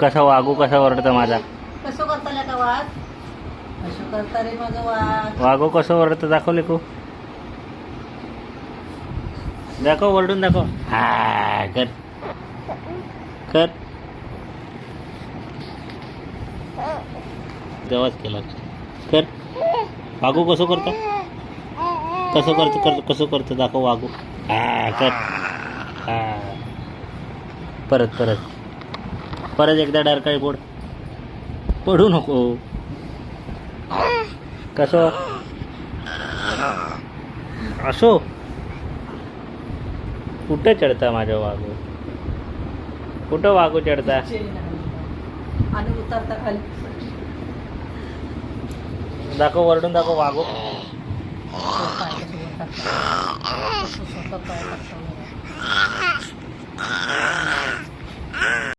कसा वागू कसा ओरडतं माझा कसं करता का वाघ कसं करता रे माझं वाघ वागू कसं ओरडतं दाखव लेकू दाखव ओरडून दाखव हा कर कर तेव्हाच केला कर वागू कसं करतं कसं करतं दाखव वागू हा कर हा परत एकदा डरकाळी पोड पडू नको कसं असो कुठं चढता माझ्या वागू कुठं वागू चढता आणि उतरता खाली दाखव वरडून दाखव वागू पाय कसं वर टाकता. कसं स्वतः पाय टाकता.